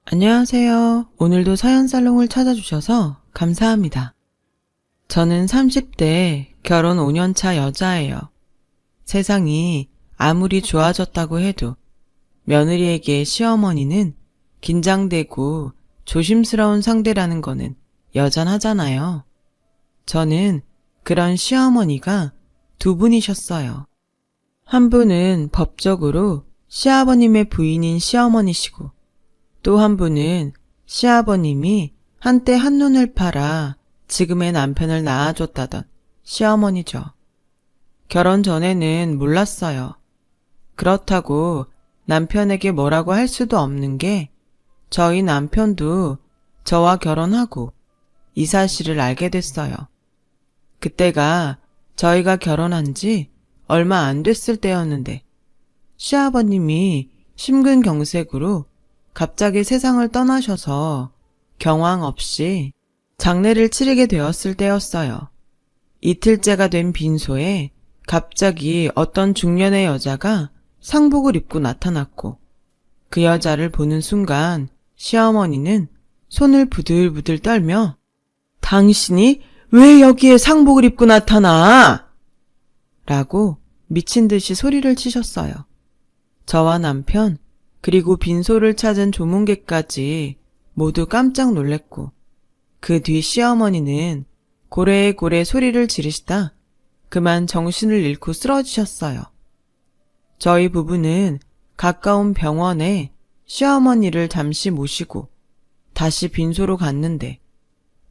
안녕하세요. 오늘도 사연살롱을 찾아주셔서 감사합니다. 저는 30대 결혼 5년차 여자예요. 세상이 아무리 좋아졌다고 해도 며느리에게 시어머니는 긴장되고 조심스러운 상대라는 거는 여전하잖아요. 저는 그런 시어머니가 두 분이셨어요. 한 분은 법적으로 시아버님의 부인인 시어머니시고 또 한 분은 시아버님이 한때 한눈을 팔아 지금의 남편을 낳아줬다던 시어머니죠. 결혼 전에는 몰랐어요. 그렇다고 남편에게 뭐라고 할 수도 없는 게 저희 남편도 저와 결혼하고 이 사실을 알게 됐어요. 그때가 저희가 결혼한 지 얼마 안 됐을 때였는데 시아버님이 심근경색으로 갑자기 세상을 떠나셔서 경황 없이 장례를 치르게 되었을 때였어요. 이틀째가 된 빈소에 갑자기 어떤 중년의 여자가 상복을 입고 나타났고 그 여자를 보는 순간 시어머니는 손을 부들부들 떨며 당신이 왜 여기에 상복을 입고 나타나? 라고 미친 듯이 소리를 치셨어요. 저와 남편 그리고 빈소를 찾은 조문객까지 모두 깜짝 놀랬고 그 뒤 시어머니는 고래고래 소리를 지르시다 그만 정신을 잃고 쓰러지셨어요. 저희 부부는 가까운 병원에 시어머니를 잠시 모시고 다시 빈소로 갔는데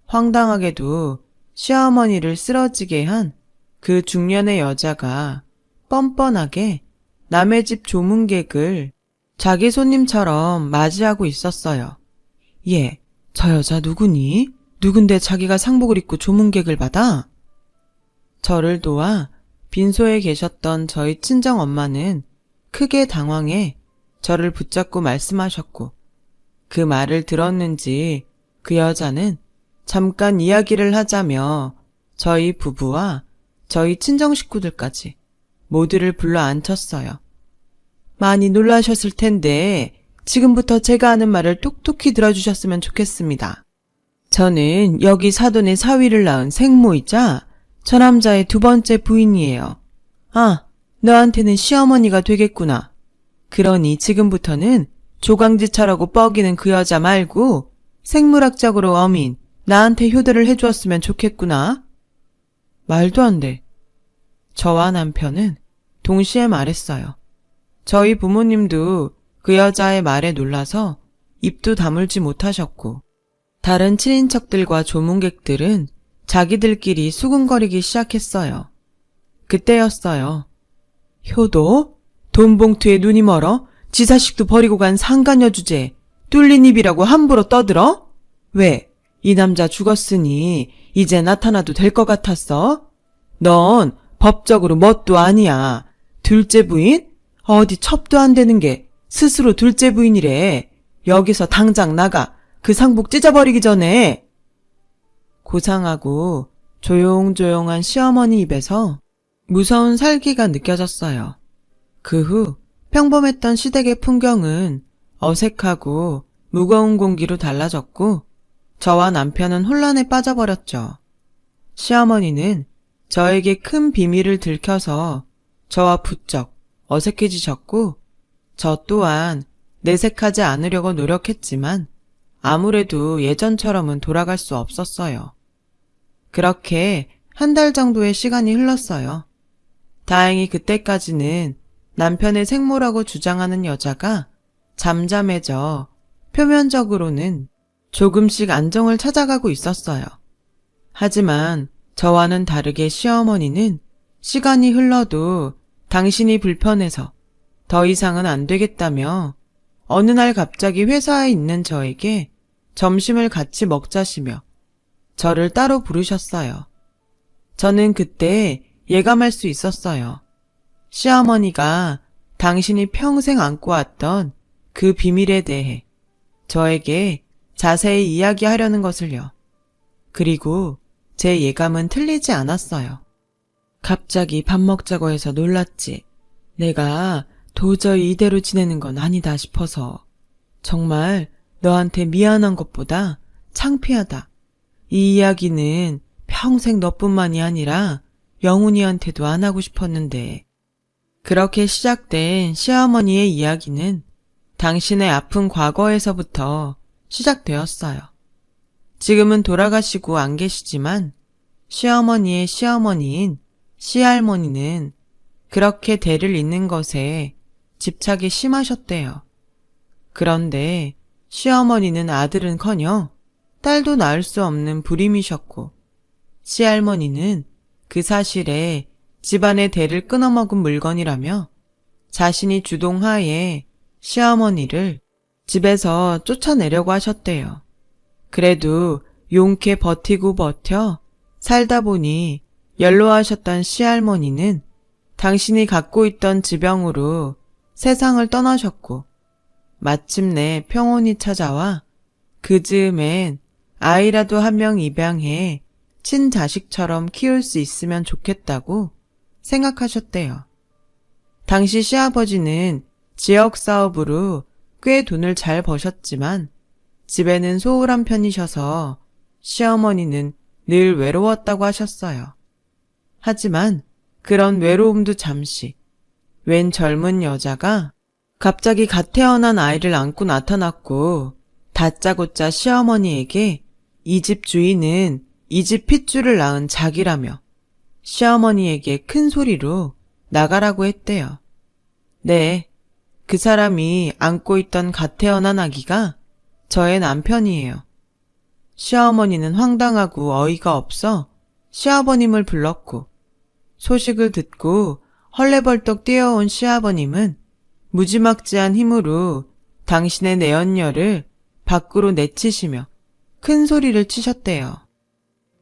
황당하게도 시어머니를 쓰러지게 한 그 중년의 여자가 뻔뻔하게 남의 집 조문객을 자기 손님처럼 맞이하고 있었어요. 얘, 저 여자 누구니? 누군데 자기가 상복을 입고 조문객을 받아? 저를 도와 빈소에 계셨던 저희 친정엄마는 크게 당황해 저를 붙잡고 말씀하셨고 그 말을 들었는지 그 여자는 잠깐 이야기를 하자며 저희 부부와 저희 친정 식구들까지 모두를 불러 앉혔어요. 많이 놀라셨을 텐데 지금부터 제가 하는 말을 똑똑히 들어주셨으면 좋겠습니다. 저는 여기 사돈의 사위를 낳은 생모이자 저 남자의 두 번째 부인이에요. 아, 너한테는 시어머니가 되겠구나. 그러니 지금부터는 조강지처라고 뻐기는 그 여자 말고 생물학적으로 어민, 나한테 효도를 해주었으면 좋겠구나. 말도 안 돼. 저와 남편은 동시에 말했어요. 저희 부모님도 그 여자의 말에 놀라서 입도 다물지 못하셨고 다른 친인척들과 조문객들은 자기들끼리 수군거리기 시작했어요. 그때였어요. 효도? 돈 봉투에 눈이 멀어? 지 자식도 버리고 간 상간녀 주제 뚫린 입이라고 함부로 떠들어? 왜? 이 남자 죽었으니 이제 나타나도 될 것 같았어? 넌 법적으로 뭣도 아니야. 둘째 부인? 어디 첩도 안 되는 게 스스로 둘째 부인이래. 여기서 당장 나가. 그 상복 찢어버리기 전에. 고상하고 조용조용한 시어머니 입에서 무서운 살기가 느껴졌어요. 그 후 평범했던 시댁의 풍경은 어색하고 무거운 공기로 달라졌고 저와 남편은 혼란에 빠져버렸죠. 시어머니는 저에게 큰 비밀을 들켜서 저와 부쩍 어색해지셨고 저 또한 내색하지 않으려고 노력했지만 아무래도 예전처럼은 돌아갈 수 없었어요. 그렇게 한 달 정도의 시간이 흘렀어요. 다행히 그때까지는 남편의 생모라고 주장하는 여자가 잠잠해져 표면적으로는 조금씩 안정을 찾아가고 있었어요. 하지만 저와는 다르게 시어머니는 시간이 흘러도 당신이 불편해서 더 이상은 안 되겠다며 어느 날 갑자기 회사에 있는 저에게 점심을 같이 먹자시며 저를 따로 부르셨어요. 저는 그때 예감할 수 있었어요. 시어머니가 당신이 평생 안고 왔던 그 비밀에 대해 저에게 자세히 이야기하려는 것을요. 그리고 제 예감은 틀리지 않았어요. 갑자기 밥 먹자고 해서 놀랐지. 내가 도저히 이대로 지내는 건 아니다 싶어서. 정말 너한테 미안한 것보다 창피하다. 이 이야기는 평생 너뿐만이 아니라 영훈이한테도 안 하고 싶었는데. 그렇게 시작된 시어머니의 이야기는 당신의 아픈 과거에서부터 시작되었어요. 지금은 돌아가시고 안 계시지만 시어머니의 시어머니인 시할머니는 그렇게 대를 잇는 것에 집착이 심하셨대요. 그런데 시어머니는 아들은커녕 딸도 낳을 수 없는 불임이셨고, 시할머니는 그 사실에 집안의 대를 끊어먹은 물건이라며 자신이 주동하에 시어머니를 집에서 쫓아내려고 하셨대요. 그래도 용케 버티고 버텨 살다 보니 연로하셨던 시할머니는 당신이 갖고 있던 지병으로 세상을 떠나셨고, 마침내 평온이 찾아와 그 즈음엔 아이라도 한 명 입양해 친자식처럼 키울 수 있으면 좋겠다고 생각하셨대요. 당시 시아버지는 지역 사업으로 꽤 돈을 잘 버셨지만 집에는 소홀한 편이셔서 시어머니는 늘 외로웠다고 하셨어요. 하지만 그런 외로움도 잠시, 웬 젊은 여자가 갑자기 갓 태어난 아이를 안고 나타났고 다짜고짜 시어머니에게 이 집 주인은 이 집 핏줄을 낳은 자기라며 시어머니에게 큰 소리로 나가라고 했대요. 네, 그 사람이 안고 있던 갓 태어난 아기가 저의 남편이에요. 시어머니는 황당하고 어이가 없어 시아버님을 불렀고, 소식을 듣고 헐레벌떡 뛰어온 시아버님은 무지막지한 힘으로 당신의 내연녀를 밖으로 내치시며 큰 소리를 치셨대요.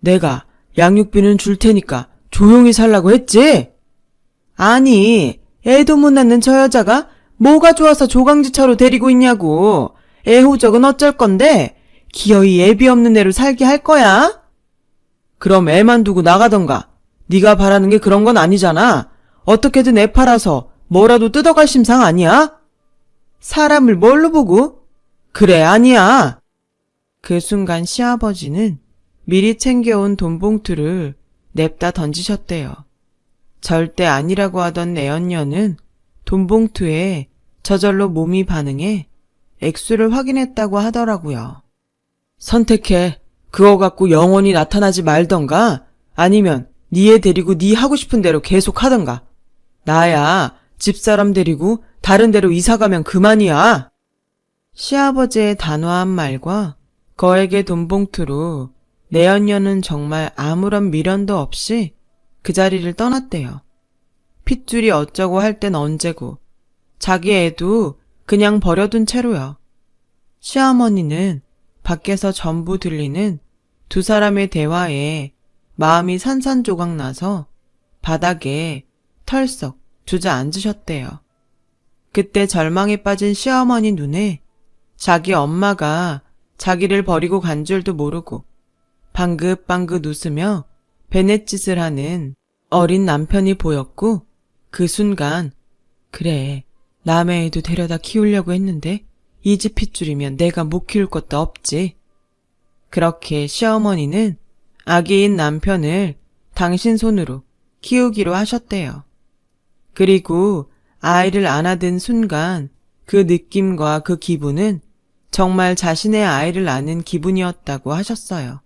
내가 양육비는 줄 테니까 조용히 살라고 했지? 아니, 애도 못 낳는 저 여자가 뭐가 좋아서 조강지처로 데리고 있냐고. 애 호적은 어쩔 건데 기어이 애비 없는 애로 살게 할 거야? 그럼 애만 두고 나가던가. 네가 바라는 게 그런 건 아니잖아. 어떻게든 애 팔아서 뭐라도 뜯어갈 심상 아니야? 사람을 뭘로 보고? 그래, 아니야. 그 순간 시아버지는 미리 챙겨온 돈 봉투를 냅다 던지셨대요. 절대 아니라고 하던 내연녀는 돈 봉투에 저절로 몸이 반응해 액수를 확인했다고 하더라고요. 선택해. 그거 갖고 영원히 나타나지 말던가 아니면 네 애 데리고 네 하고 싶은 대로 계속 하던가. 나야 집사람 데리고 다른 데로 이사가면 그만이야. 시아버지의 단호한 말과 거액의 돈 봉투로 내연녀는 정말 아무런 미련도 없이 그 자리를 떠났대요. 핏줄이 어쩌고 할 땐 언제고 자기 애도 그냥 버려둔 채로요. 시어머니는 밖에서 전부 들리는 두 사람의 대화에 마음이 산산조각 나서 바닥에 털썩 주저앉으셨대요. 그때 절망에 빠진 시어머니 눈에 자기 엄마가 자기를 버리고 간 줄도 모르고 방긋방긋 웃으며 베넷짓을 하는 어린 남편이 보였고, 그 순간 그래, 남의 애도 데려다 키우려고 했는데 이 집 핏줄이면 내가 못 키울 것도 없지. 그렇게 시어머니는 아기인 남편을 당신 손으로 키우기로 하셨대요. 그리고 아이를 안아든 순간 그 느낌과 그 기분은 정말 자신의 아이를 안은 기분이었다고 하셨어요.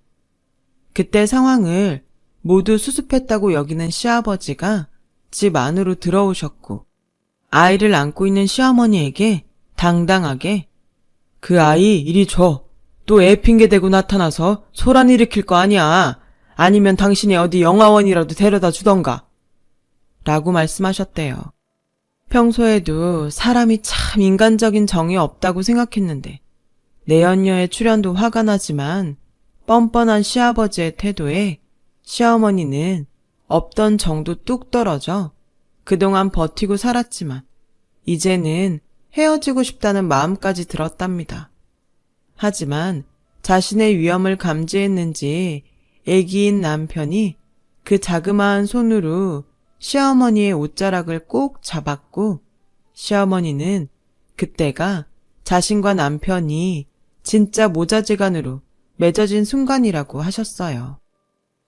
그때 상황을 모두 수습했다고 여기는 시아버지가 집 안으로 들어오셨고, 아이를 안고 있는 시어머니에게 당당하게 그 아이 이리 줘. 또 애 핑계 대고 나타나서 소란 일으킬 거 아니야. 아니면 당신이 어디 영화원이라도 데려다 주던가. 라고 말씀하셨대요. 평소에도 사람이 참 인간적인 정이 없다고 생각했는데 내연녀의 출연도 화가 나지만 뻔뻔한 시아버지의 태도에 시어머니는 없던 정도 뚝 떨어져 그동안 버티고 살았지만 이제는 헤어지고 싶다는 마음까지 들었답니다. 하지만 자신의 위험을 감지했는지 애기인 남편이 그 자그마한 손으로 시어머니의 옷자락을 꼭 잡았고, 시어머니는 그때가 자신과 남편이 진짜 모자지간으로 맺어진 순간이라고 하셨어요.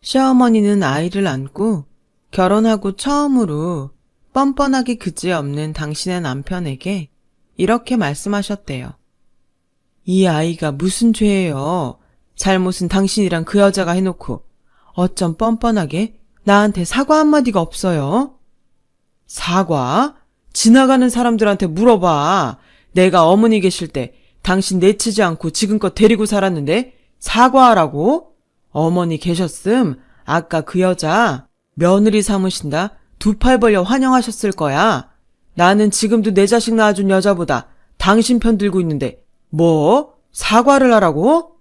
시어머니는 아이를 안고 결혼하고 처음으로 뻔뻔하기 그지없는 당신의 남편에게 이렇게 말씀하셨대요. 이 아이가 무슨 죄예요? 잘못은 당신이랑 그 여자가 해놓고 어쩜 뻔뻔하게 나한테 사과 한마디가 없어요? 사과? 지나가는 사람들한테 물어봐. 내가 어머니 계실 때 당신 내치지 않고 지금껏 데리고 살았는데 사과하라고? 어머니 계셨음 아까 그 여자 며느리 삼으신다 두 팔 벌려 환영하셨을 거야. 나는 지금도 내 자식 낳아준 여자보다 당신 편 들고 있는데 뭐? 사과를 하라고?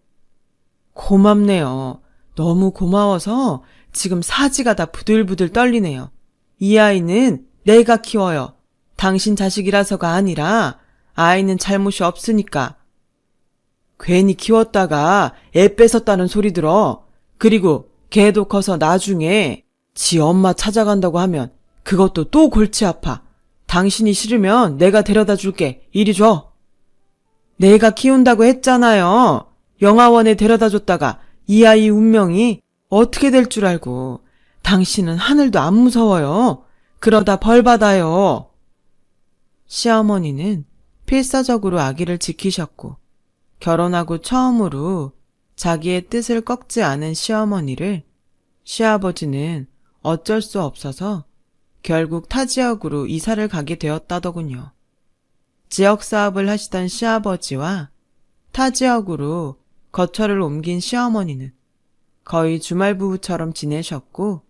고맙네요. 너무 고마워서 지금 사지가 다 부들부들 떨리네요. 이 아이는 내가 키워요. 당신 자식이라서가 아니라 아이는 잘못이 없으니까. 괜히 키웠다가 애 뺏었다는 소리 들어. 그리고 걔도 커서 나중에 지 엄마 찾아간다고 하면 그것도 또 골치 아파. 당신이 싫으면 내가 데려다 줄게. 이리 줘. 내가 키운다고 했잖아요. 영화원에 데려다 줬다가 이 아이 운명이 어떻게 될 줄 알고. 당신은 하늘도 안 무서워요. 그러다 벌 받아요. 시어머니는 필사적으로 아기를 지키셨고 결혼하고 처음으로 자기의 뜻을 꺾지 않은 시어머니를 시아버지는 어쩔 수 없어서 결국 타 지역으로 이사를 가게 되었다더군요. 지역 사업을 하시던 시아버지와 타 지역으로 거처를 옮긴 시어머니는 거의 주말 부부처럼 지내셨고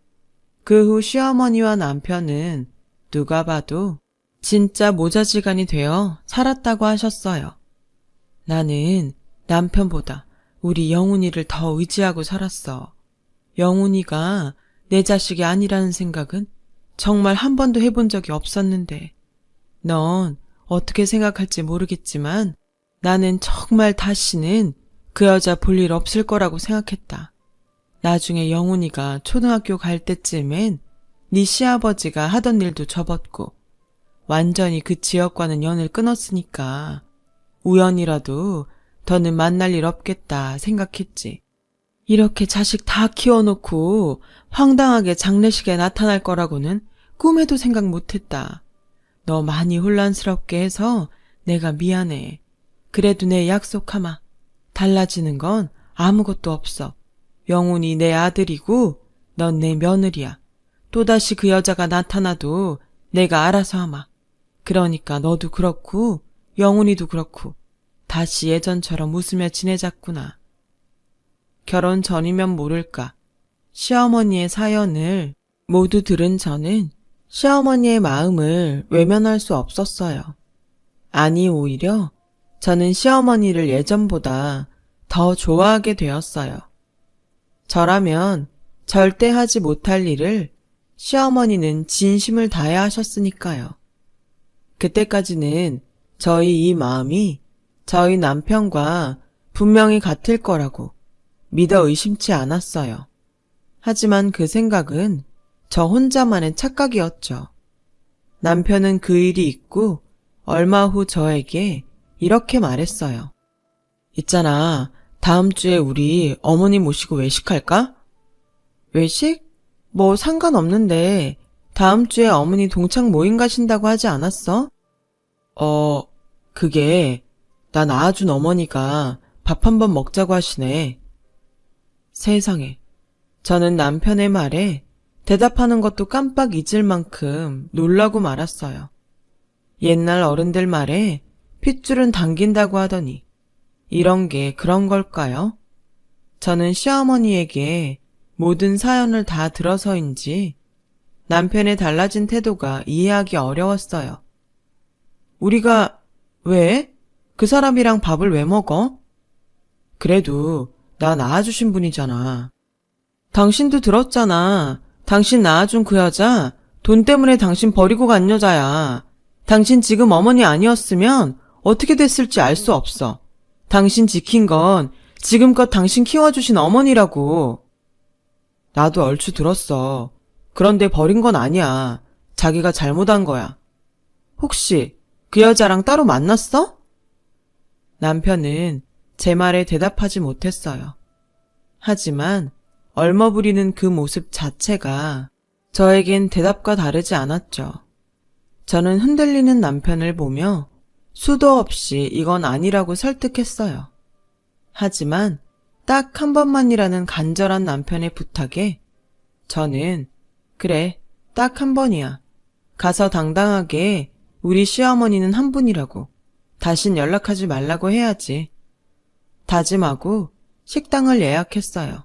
그 후 시어머니와 남편은 누가 봐도 진짜 모자지간이 되어 살았다고 하셨어요. 나는 남편보다 우리 영훈이를 더 의지하고 살았어. 영훈이가 내 자식이 아니라는 생각은 정말 한 번도 해본 적이 없었는데 넌 어떻게 생각할지 모르겠지만 나는 정말 다시는 그 여자 볼 일 없을 거라고 생각했다. 나중에 영훈이가 초등학교 갈 때쯤엔 네 시아버지가 하던 일도 접었고 완전히 그 지역과는 연을 끊었으니까 우연이라도 더는 만날 일 없겠다 생각했지. 이렇게 자식 다 키워놓고 황당하게 장례식에 나타날 거라고는 꿈에도 생각 못했다. 너 많이 혼란스럽게 해서 내가 미안해. 그래도 내 약속하마. 달라지는 건 아무것도 없어. 영훈이 내 아들이고 넌 내 며느리야. 또다시 그 여자가 나타나도 내가 알아서 하마. 그러니까 너도 그렇고 영훈이도 그렇고 다시 예전처럼 웃으며 지내자꾸나. 결혼 전이면 모를까. 시어머니의 사연을 모두 들은 저는 시어머니의 마음을 외면할 수 없었어요. 아니 오히려 저는 시어머니를 예전보다 더 좋아하게 되었어요. 저라면 절대 하지 못할 일을 시어머니는 진심을 다해 하셨으니까요. 그때까지는 저희 이 마음이 저희 남편과 분명히 같을 거라고 믿어 의심치 않았어요. 하지만 그 생각은 저 혼자만의 착각이었죠. 남편은 그 일이 있고 얼마 후 저에게 이렇게 말했어요. 있잖아, 다음 주에 우리 어머니 모시고 외식할까? 외식? 뭐 상관없는데 다음 주에 어머니 동창 모임 가신다고 하지 않았어? 그게 나 낳아준 어머니가 밥 한번 먹자고 하시네. 세상에, 저는 남편의 말에 대답하는 것도 깜빡 잊을 만큼 놀라고 말았어요. 옛날 어른들 말에 핏줄은 당긴다고 하더니 이런 게 그런 걸까요? 저는 시어머니에게 모든 사연을 다 들어서인지 남편의 달라진 태도가 이해하기 어려웠어요. 우리가 왜? 그 사람이랑 밥을 왜 먹어? 그래도 나 낳아주신 분이잖아. 당신도 들었잖아. 당신 낳아준 그 여자 돈 때문에 당신 버리고 간 여자야. 당신 지금 어머니 아니었으면 어떻게 됐을지 알 수 없어. 당신 지킨 건 지금껏 당신 키워주신 어머니라고. 나도 얼추 들었어. 그런데 버린 건 아니야. 자기가 잘못한 거야. 혹시 그 여자랑 따로 만났어? 남편은 제 말에 대답하지 못했어요. 하지만 얼머부리는 그 모습 자체가 저에겐 대답과 다르지 않았죠. 저는 흔들리는 남편을 보며 수도 없이 이건 아니라고 설득했어요. 하지만 딱 한 번만이라는 간절한 남편의 부탁에 저는 그래, 딱 한 번이야. 가서 당당하게 우리 시어머니는 한 분이라고 다신 연락하지 말라고 해야지. 다짐하고 식당을 예약했어요.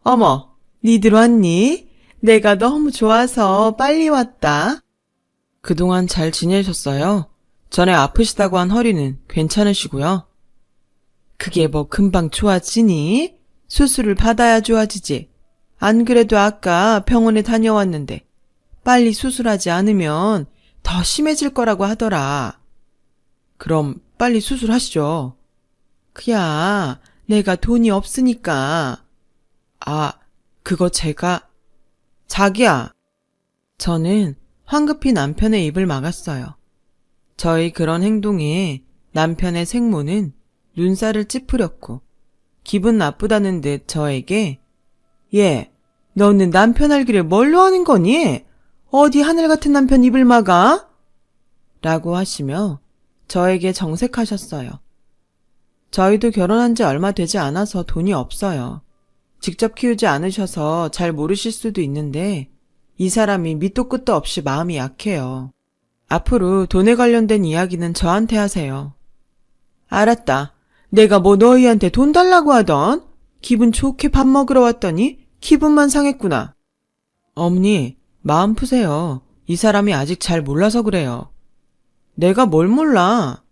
어머, 니들 왔니? 내가 너무 좋아서 빨리 왔다. 그동안 잘 지내셨어요? 전에 아프시다고 한 허리는 괜찮으시고요? 그게 뭐 금방 좋아지니? 수술을 받아야 좋아지지. 안 그래도 아까 병원에 다녀왔는데 빨리 수술하지 않으면 더 심해질 거라고 하더라. 그럼 빨리 수술하시죠. 그야 내가 돈이 없으니까. 아, 그거 제가... 자기야. 저는 황급히 남편의 입을 막았어요. 저의 그런 행동에 남편의 생모는 눈살을 찌푸렸고 기분 나쁘다는 듯 저에게 얘, 너는 남편 알기를 뭘로 하는 거니? 어디 하늘 같은 남편 입을 막아? 라고 하시며 저에게 정색하셨어요. 저희도 결혼한 지 얼마 되지 않아서 돈이 없어요. 직접 키우지 않으셔서 잘 모르실 수도 있는데 이 사람이 밑도 끝도 없이 마음이 약해요. 앞으로 돈에 관련된 이야기는 저한테 하세요. 알았다. 내가 뭐 너희한테 돈 달라고 하던? 기분 좋게 밥 먹으러 왔더니 기분만 상했구나. 어머니, 마음 푸세요. 이 사람이 아직 잘 몰라서 그래요. 내가 뭘 몰라?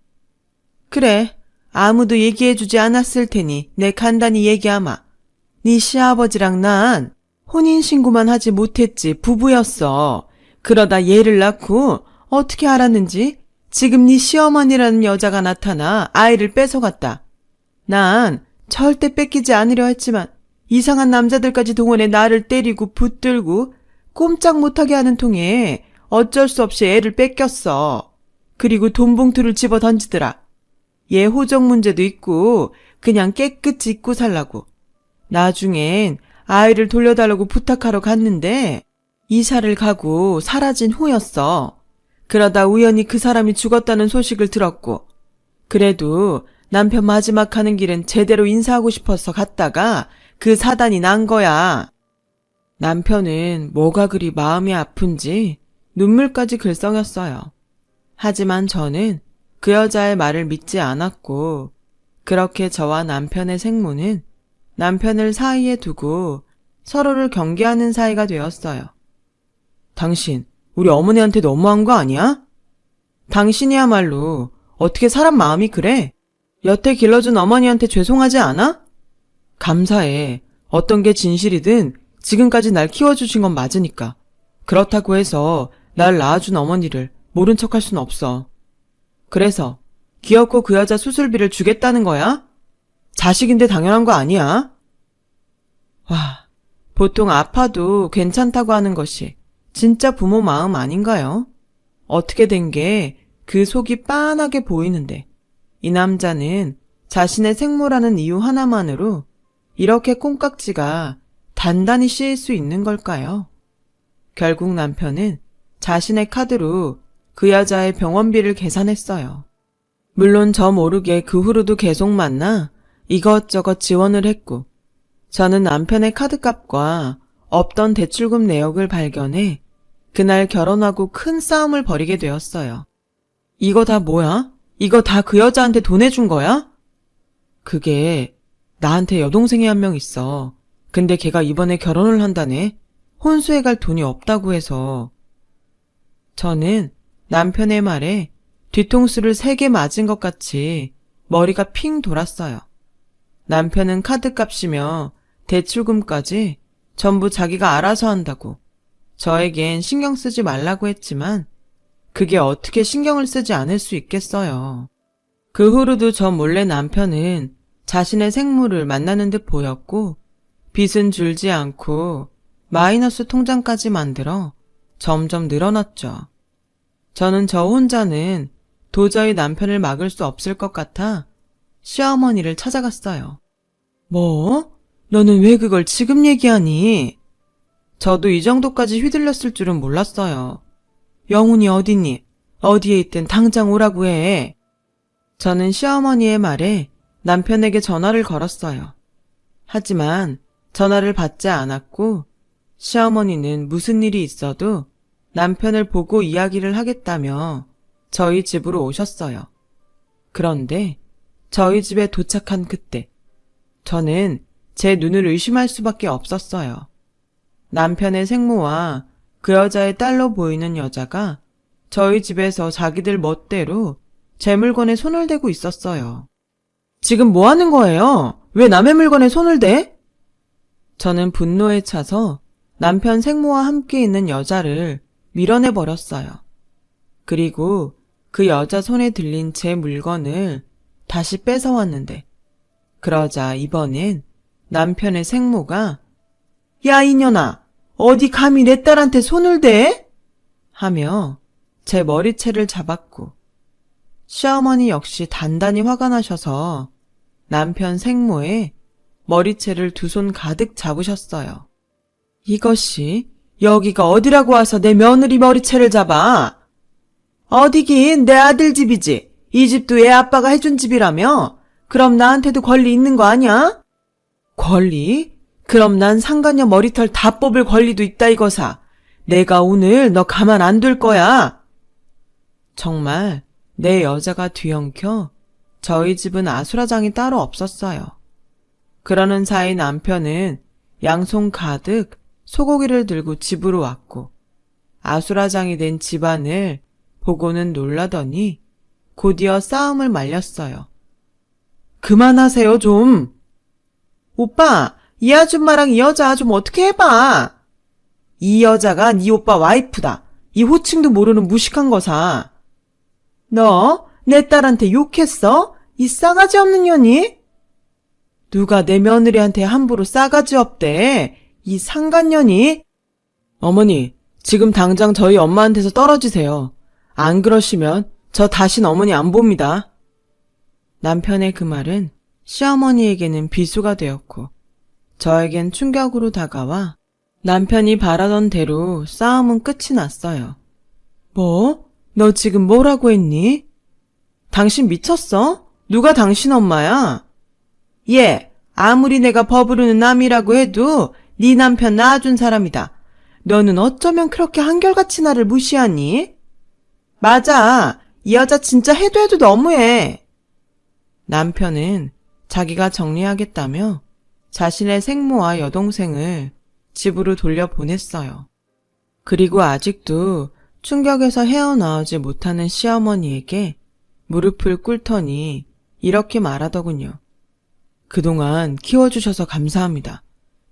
그래, 아무도 얘기해주지 않았을 테니 내 간단히 얘기하마. 네 시아버지랑 난 혼인신고만 하지 못했지 부부였어. 그러다 얘를 낳고 어떻게 알았는지 지금 네 시어머니라는 여자가 나타나 아이를 뺏어갔다. 난 절대 뺏기지 않으려 했지만 이상한 남자들까지 동원해 나를 때리고 붙들고 꼼짝 못하게 하는 통에 어쩔 수 없이 애를 뺏겼어. 그리고 돈 봉투를 집어 던지더라. 얘 호적 문제도 있고 그냥 깨끗이 잊고 살라고. 나중엔 아이를 돌려달라고 부탁하러 갔는데 이사를 가고 사라진 후였어. 그러다 우연히 그 사람이 죽었다는 소식을 들었고 그래도 남편 마지막 가는 길은 제대로 인사하고 싶어서 갔다가 그 사단이 난 거야. 남편은 뭐가 그리 마음이 아픈지 눈물까지 글썽였어요. 하지만 저는 그 여자의 말을 믿지 않았고 그렇게 저와 남편의 생모는 남편을 사이에 두고 서로를 경계하는 사이가 되었어요. 당신, 우리 어머니한테 너무한 거 아니야? 당신이야말로 어떻게 사람 마음이 그래? 여태 길러준 어머니한테 죄송하지 않아? 감사해. 어떤 게 진실이든 지금까지 날 키워주신 건 맞으니까. 그렇다고 해서 날 낳아준 어머니를 모른 척할 순 없어. 그래서 귀엽고 그 여자 수술비를 주겠다는 거야? 자식인데 당연한 거 아니야? 와, 보통 아파도 괜찮다고 하는 것이 진짜 부모 마음 아닌가요? 어떻게 된 게 그 속이 빤하게 보이는데 이 남자는 자신의 생모라는 이유 하나만으로 이렇게 콩깍지가 단단히 씌일 수 있는 걸까요? 결국 남편은 자신의 카드로 그 여자의 병원비를 계산했어요. 물론 저 모르게 그 후로도 계속 만나 이것저것 지원을 했고 저는 남편의 카드값과 없던 대출금 내역을 발견해 그날 결혼하고 큰 싸움을 벌이게 되었어요. 이거 다 뭐야? 이거 다 그 여자한테 돈 해준 거야? 그게 나한테 여동생이 한 명 있어. 근데 걔가 이번에 결혼을 한다네. 혼수해 갈 돈이 없다고 해서. 저는 남편의 말에 뒤통수를 3개 맞은 것 같이 머리가 핑 돌았어요. 남편은 카드값이며 대출금까지 전부 자기가 알아서 한다고 저에겐 신경 쓰지 말라고 했지만 그게 어떻게 신경을 쓰지 않을 수 있겠어요. 그 후로도 저 몰래 남편은 자신의 생모를 만나는 듯 보였고 빚은 줄지 않고 마이너스 통장까지 만들어 점점 늘어났죠. 저는 저 혼자는 도저히 남편을 막을 수 없을 것 같아 시어머니를 찾아갔어요. 뭐? 너는 왜 그걸 지금 얘기하니? 저도 이 정도까지 휘둘렸을 줄은 몰랐어요. 영훈이 어디니? 어디에 있든 당장 오라고 해. 저는 시어머니의 말에 남편에게 전화를 걸었어요. 하지만 전화를 받지 않았고 시어머니는 무슨 일이 있어도 남편을 보고 이야기를 하겠다며 저희 집으로 오셨어요. 그런데 저희 집에 도착한 그때 저는 제 눈을 의심할 수밖에 없었어요. 남편의 생모와 그 여자의 딸로 보이는 여자가 저희 집에서 자기들 멋대로 제 물건에 손을 대고 있었어요. 지금 뭐 하는 거예요? 왜 남의 물건에 손을 대? 저는 분노에 차서 남편 생모와 함께 있는 여자를 밀어내버렸어요. 그리고 그 여자 손에 들린 제 물건을 다시 뺏어왔는데 그러자 이번엔 남편의 생모가 야 이년아 어디 감히 내 딸한테 손을 대? 하며 제 머리채를 잡았고 시어머니 역시 단단히 화가 나셔서 남편 생모의 머리채를 두 손 가득 잡으셨어요. 이것이 여기가 어디라고 와서 내 며느리 머리채를 잡아? 어디긴 내 아들 집이지. 이 집도 얘 아빠가 해준 집이라며? 그럼 나한테도 권리 있는 거 아니야? 권리? 그럼 난 상간녀 머리털 다 뽑을 권리도 있다 이거사. 내가 오늘 너 가만 안 둘 거야. 정말 내 여자가 뒤엉켜 저희 집은 아수라장이 따로 없었어요. 그러는 사이 남편은 양손 가득 소고기를 들고 집으로 왔고 아수라장이 된 집안을 보고는 놀라더니 곧이어 싸움을 말렸어요. 그만하세요 좀. 오빠 이 아줌마랑 이 여자 좀 어떻게 해봐. 이 여자가 네 오빠 와이프다. 이 호칭도 모르는 무식한 거사. 너 내 딸한테 욕했어? 이 싸가지 없는 년이? 누가 내 며느리한테 함부로 싸가지 없대. 이 상간년이? 어머니, 지금 당장 저희 엄마한테서 떨어지세요. 안 그러시면 저 다신 어머니 안 봅니다. 남편의 그 말은 시어머니에게는 비수가 되었고 저에겐 충격으로 다가와 남편이 바라던 대로 싸움은 끝이 났어요. 뭐? 너 지금 뭐라고 했니? 당신 미쳤어? 누가 당신 엄마야? 예, 아무리 내가 버부르는 남이라고 해도 네 남편 낳아준 사람이다. 너는 어쩌면 그렇게 한결같이 나를 무시하니? 맞아, 이 여자 진짜 해도 해도 너무해. 남편은 자기가 정리하겠다며 자신의 생모와 여동생을 집으로 돌려보냈어요. 그리고 아직도 충격에서 헤어나오지 못하는 시어머니에게 무릎을 꿇더니 이렇게 말하더군요. 그동안 키워주셔서 감사합니다.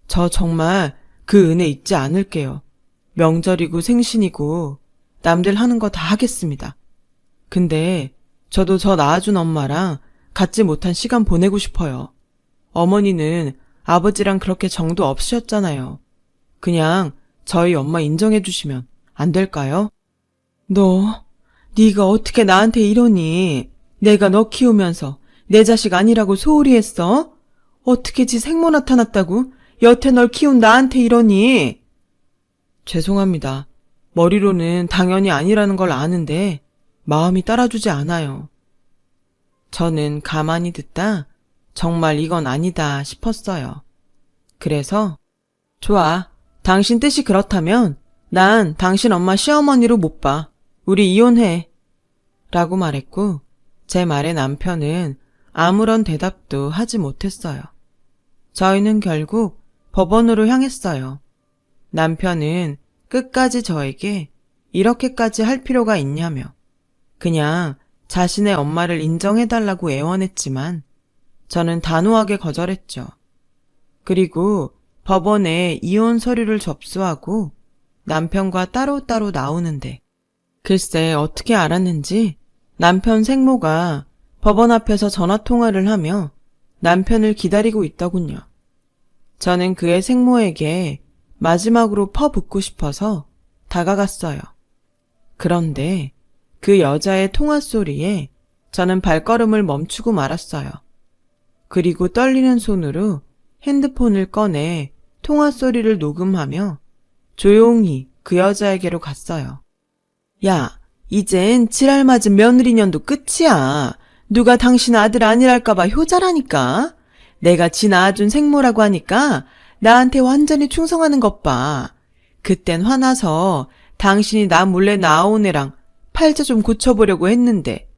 저 정말 그 은혜 잊지 않을게요. 명절이고 생신이고 남들 하는 거 다 하겠습니다. 근데 저도 저 낳아준 엄마랑 갖지 못한 시간 보내고 싶어요. 어머니는 아버지랑 그렇게 정도 없으셨잖아요. 그냥 저희 엄마 인정해 주시면 안 될까요? 네가 어떻게 나한테 이러니? 내가 너 키우면서 내 자식 아니라고 소홀히 했어? 어떻게 지 생모 나타났다고 여태 널 키운 나한테 이러니? 죄송합니다. 머리로는 당연히 아니라는 걸 아는데 마음이 따라주지 않아요. 저는 가만히 듣다 정말 이건 아니다 싶었어요. 그래서 좋아. 당신 뜻이 그렇다면 난 당신 엄마 시어머니로 못 봐. 우리 이혼해. 라고 말했고 제 말에 남편은 아무런 대답도 하지 못했어요. 저희는 결국 법원으로 향했어요. 남편은 끝까지 저에게 이렇게까지 할 필요가 있냐며 그냥 자신의 엄마를 인정해달라고 애원했지만 저는 단호하게 거절했죠. 그리고 법원에 이혼 서류를 접수하고 남편과 따로따로 나오는데 글쎄 어떻게 알았는지 남편 생모가 법원 앞에서 전화통화를 하며 남편을 기다리고 있더군요. 저는 그의 생모에게 마지막으로 퍼붓고 싶어서 다가갔어요. 그런데 그 여자의 통화 소리에 저는 발걸음을 멈추고 말았어요. 그리고 떨리는 손으로 핸드폰을 꺼내 통화 소리를 녹음하며 조용히 그 여자에게로 갔어요. 야, 이젠 지랄 맞은 며느리년도 끝이야. 누가 당신 아들 아니랄까봐 효자라니까. 내가 지 낳아준 생모라고 하니까 나한테 완전히 충성하는 것 봐. 그땐 화나서 당신이 나 몰래 낳아온 애랑 팔자 좀 고쳐보려고 했는데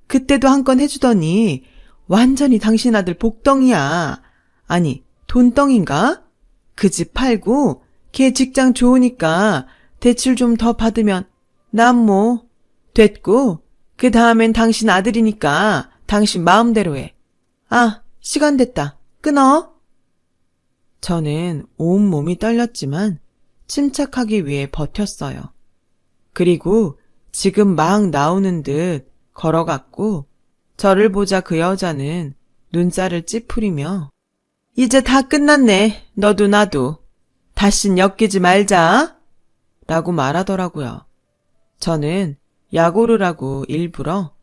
그때도 한 건 해주더니 완전히 당신 아들 복덩이야. 아니, 돈덩인가? 그 집 팔고 걔 직장 좋으니까 대출 좀 더 받으면 난 뭐 됐고 그 다음엔 당신 아들이니까 당신 마음대로 해. 아, 시간 됐다. 끊어. 저는 온몸이 떨렸지만 침착하기 위해 버텼어요. 그리고 지금 막 나오는 듯 걸어갔고 저를 보자 그 여자는 눈살을 찌푸리며 이제 다 끝났네. 너도 나도. 다신 엮이지 말자. 라고 말하더라고요. 저는 약오를 하고 일부러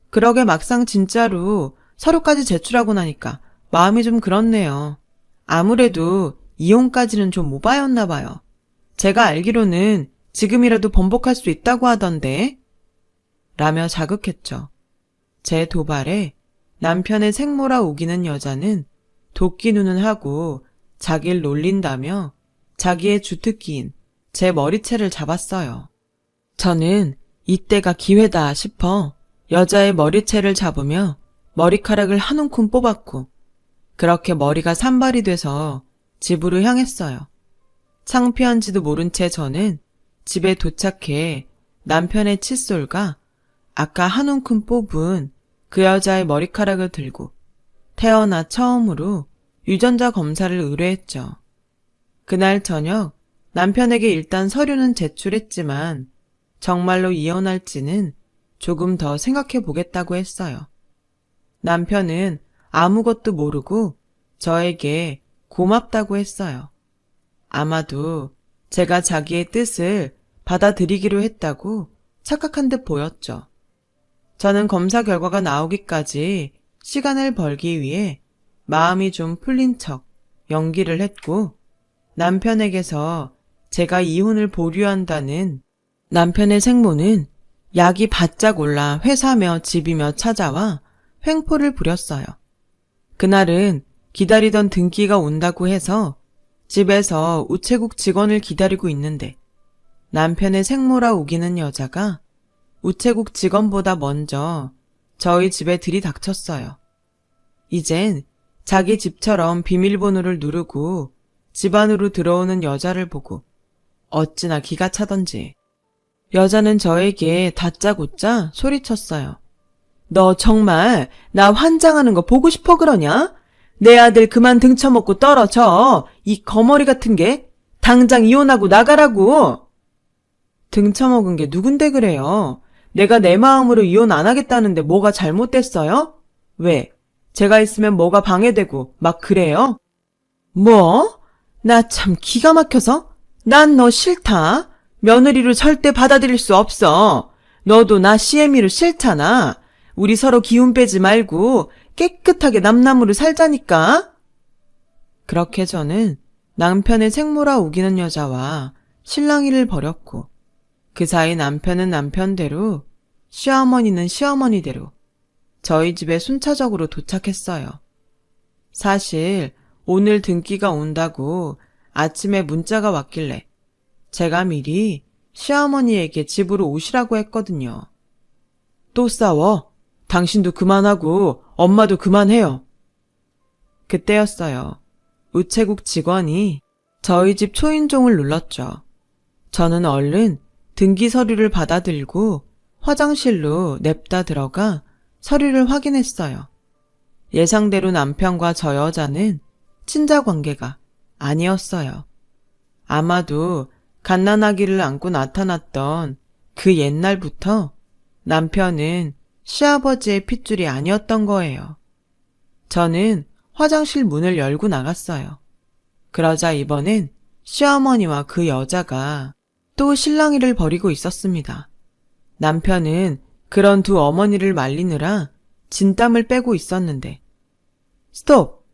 그러게 막상 진짜로 서류까지 제출하고 나니까 마음이 좀 그렇네요. 아무래도 이혼까지는 좀 오바였나 봐요. 제가 알기로는 지금이라도 번복할 수 있다고 하던데 라며 자극했죠. 제 도발에 남편의 생모라 우기는 여자는 도끼 눈은 하고 자기를 놀린다며 자기의 주특기인 제 머리채를 잡았어요. 저는 이때가 기회다 싶어 여자의 머리채를 잡으며 머리카락을 한 움큼 뽑았고 그렇게 머리가 산발이 돼서 집으로 향했어요. 창피한지도 모른 채 저는 집에 도착해 남편의 칫솔과 아까 한 움큼 뽑은 그 여자의 머리카락을 들고 태어나 처음으로 유전자 검사를 의뢰했죠. 그날 저녁 남편에게 일단 서류는 제출했지만 정말로 이혼할지는 조금 더 생각해 보겠다고 했어요. 남편은 아무것도 모르고 저에게 고맙다고 했어요. 아마도 제가 자기의 뜻을 받아들이기로 했다고 착각한 듯 보였죠. 저는 검사 결과가 나오기까지 시간을 벌기 위해 마음이 좀 풀린 척 연기를 했고 남편에게서 제가 이혼을 보류한다는 남편의 생모는 약이 바짝 올라 회사며 집이며 찾아와 횡포를 부렸어요. 그날은 기다리던 등기가 온다고 해서 집에서 우체국 직원을 기다리고 있는데 남편의 생모라 우기는 여자가 우체국 직원보다 먼저 저희 집에 들이닥쳤어요. 이젠 자기 집처럼 비밀번호를 누르고 집 안으로 들어오는 여자를 보고 어찌나 기가 차던지 여자는 저에게 다짜고짜 소리쳤어요. 너 정말 나 환장하는 거 보고 싶어 그러냐? 내 아들 그만 등쳐먹고 떨어져. 이 거머리 같은 게 당장 이혼하고 나가라고. 등쳐먹은 게 누군데 그래요? 내가 내 마음으로 이혼 안 하겠다는데 뭐가 잘못됐어요? 왜? 제가 있으면 뭐가 방해되고 막 그래요? 뭐? 나 참 기가 막혀서? 난 너 싫다. 며느리로 절대 받아들일 수 없어. 너도 나 CM이로 싫잖아. 우리 서로 기운 빼지 말고 깨끗하게 남남으로 살자니까. 그렇게 저는 남편의 생모라 우기는 여자와 실랑이를 벌였고 그 사이 남편은 남편대로 시어머니는 시어머니대로 저희 집에 순차적으로 도착했어요. 사실 오늘 등기가 온다고 아침에 문자가 왔길래 제가 미리 시어머니에게 집으로 오시라고 했거든요. 또 싸워. 당신도 그만하고 엄마도 그만해요. 그때였어요. 우체국 직원이 저희 집 초인종을 눌렀죠. 저는 얼른 등기 서류를 받아들고 화장실로 냅다 들어가 서류를 확인했어요. 예상대로 남편과 저 여자는 친자 관계가 아니었어요. 아마도 갓난아기를 안고 나타났던 그 옛날부터 남편은 시아버지의 핏줄이 아니었던 거예요. 저는 화장실 문을 열고 나갔어요. 그러자 이번엔 시어머니와 그 여자가 또 실랑이를 벌이고 있었습니다. 남편은 그런 두 어머니를 말리느라 진땀을 빼고 있었는데 스톱!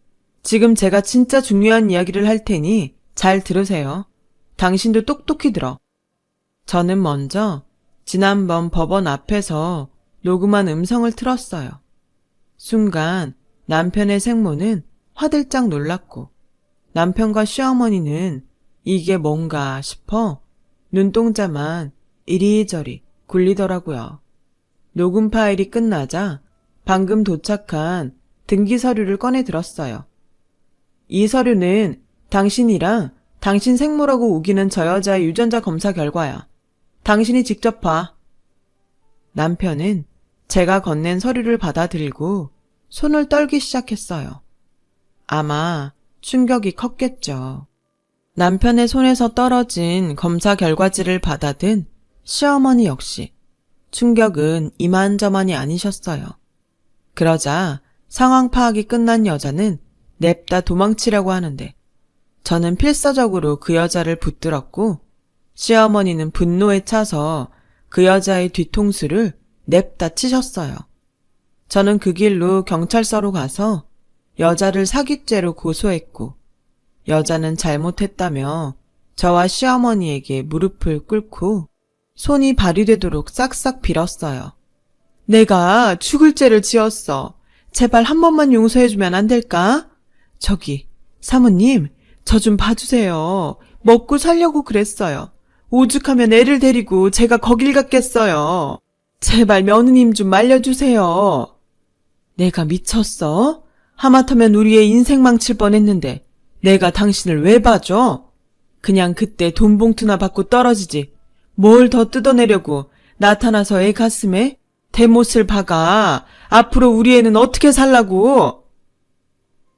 지금 제가 진짜 중요한 이야기를 할 테니 잘 들으세요. 당신도 똑똑히 들어. 저는 먼저 지난번 법원 앞에서 녹음한 음성을 틀었어요. 순간 남편의 생모는 화들짝 놀랐고 남편과 시어머니는 이게 뭔가 싶어 눈동자만 이리저리 굴리더라고요. 녹음 파일이 끝나자 방금 도착한 등기 서류를 꺼내 들었어요. 이 서류는 당신이랑 당신 생모라고 우기는 저 여자의 유전자 검사 결과야. 당신이 직접 봐. 남편은 제가 건넨 서류를 받아들이고 손을 떨기 시작했어요. 아마 충격이 컸겠죠. 남편의 손에서 떨어진 검사 결과지를 받아든 시어머니 역시 충격은 이만저만이 아니셨어요. 그러자 상황 파악이 끝난 여자는 냅다 도망치려고 하는데 저는 필사적으로 그 여자를 붙들었고 시어머니는 분노에 차서 그 여자의 뒤통수를 냅다 치셨어요. 저는 그 길로 경찰서로 가서 여자를 사기죄로 고소했고 여자는 잘못했다며 저와 시어머니에게 무릎을 꿇고 손이 발휘되도록 싹싹 빌었어요. 내가 죽을 죄를 지었어. 제발 한 번만 용서해주면 안 될까? 저기 사모님 저 좀 봐주세요. 먹고 살려고 그랬어요. 오죽하면 애를 데리고 제가 거길 갔겠어요. 제발 며느님 좀 말려주세요. 내가 미쳤어? 하마터면 우리의 인생 망칠 뻔했는데 내가 당신을 왜 봐줘? 그냥 그때 돈 봉투나 받고 떨어지지. 뭘 더 뜯어내려고 나타나서 애 가슴에 대못을 박아. 앞으로 우리 애는 어떻게 살라고?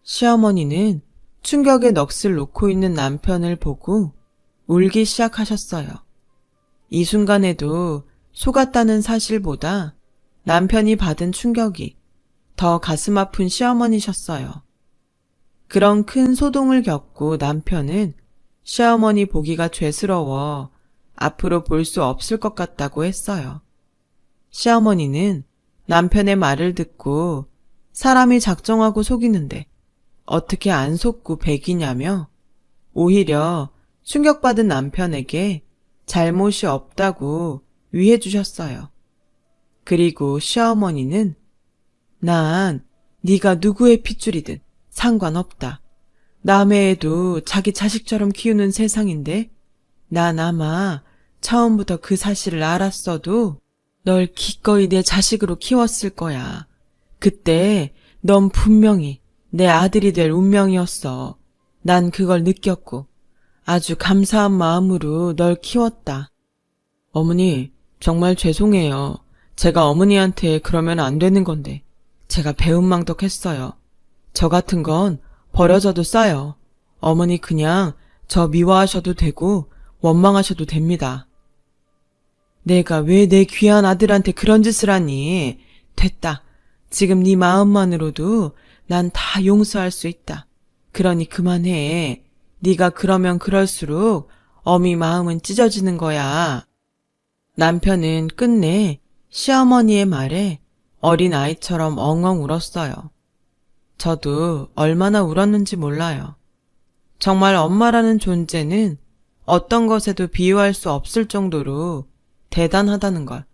시어머니는 충격의 넋을 놓고 있는 남편을 보고 울기 시작하셨어요. 이 순간에도 속았다는 사실보다 남편이 받은 충격이 더 가슴 아픈 시어머니셨어요. 그런 큰 소동을 겪고 남편은 시어머니 보기가 죄스러워 앞으로 볼 수 없을 것 같다고 했어요. 시어머니는 남편의 말을 듣고 사람이 작정하고 속이는데 어떻게 안 속고 배기냐며 오히려 충격받은 남편에게 잘못이 없다고 위해 주셨어요. 그리고 시어머니는 난 네가 누구의 핏줄이든 상관없다. 남의 애도 자기 자식처럼 키우는 세상인데 난 아마 처음부터 그 사실을 알았어도 널 기꺼이 내 자식으로 키웠을 거야. 그때 넌 분명히 내 아들이 될 운명이었어. 난 그걸 느꼈고 아주 감사한 마음으로 널 키웠다. 어머니, 정말 죄송해요. 제가 어머니한테 그러면 안 되는 건데 제가 배은망덕했어요. 저 같은 건 버려져도 싸요. 어머니 그냥 저 미워하셔도 되고 원망하셔도 됩니다. 내가 왜 내 귀한 아들한테 그런 짓을 하니? 됐다. 지금 네 마음만으로도 난 다 용서할 수 있다. 그러니 그만해. 네가 그러면 그럴수록 어미 마음은 찢어지는 거야. 남편은 끝내 시어머니의 말에 어린아이처럼 엉엉 울었어요. 저도 얼마나 울었는지 몰라요. 정말 엄마라는 존재는 어떤 것에도 비유할 수 없을 정도로 대단하다는 걸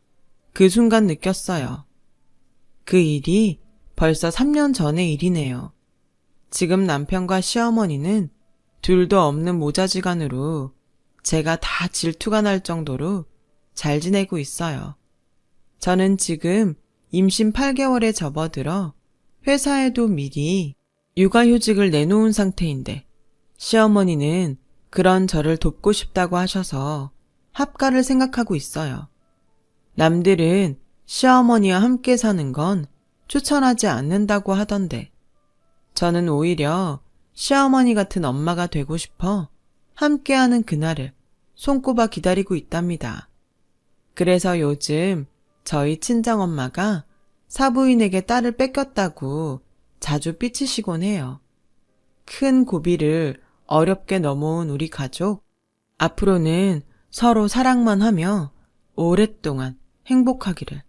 그 순간 느꼈어요. 그 일이 벌써 3년 전의 일이네요. 지금 남편과 시어머니는 둘도 없는 모자지간으로 제가 다 질투가 날 정도로 잘 지내고 있어요. 저는 지금 임신 8개월에 접어들어 회사에도 미리 육아휴직을 내놓은 상태인데 시어머니는 그런 저를 돕고 싶다고 하셔서 합가를 생각하고 있어요. 남들은 시어머니와 함께 사는 건 추천하지 않는다고 하던데 저는 오히려 시어머니 같은 엄마가 되고 싶어 함께하는 그날을 손꼽아 기다리고 있답니다. 그래서 요즘 저희 친정엄마가 사부인에게 딸을 뺏겼다고 자주 삐치시곤 해요. 큰 고비를 어렵게 넘어온 우리 가족, 앞으로는 서로 사랑만 하며 오랫동안 행복하기를.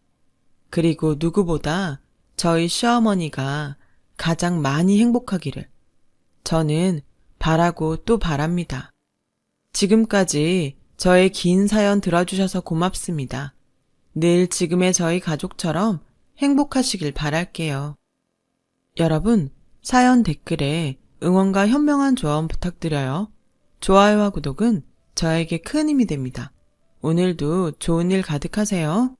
그리고 누구보다 저희 시어머니가 가장 많이 행복하기를 저는 바라고 또 바랍니다. 지금까지 저의 긴 사연 들어주셔서 고맙습니다. 늘 지금의 저희 가족처럼 행복하시길 바랄게요. 여러분, 사연 댓글에 응원과 현명한 조언 부탁드려요. 좋아요와 구독은 저에게 큰 힘이 됩니다. 오늘도 좋은 일 가득하세요.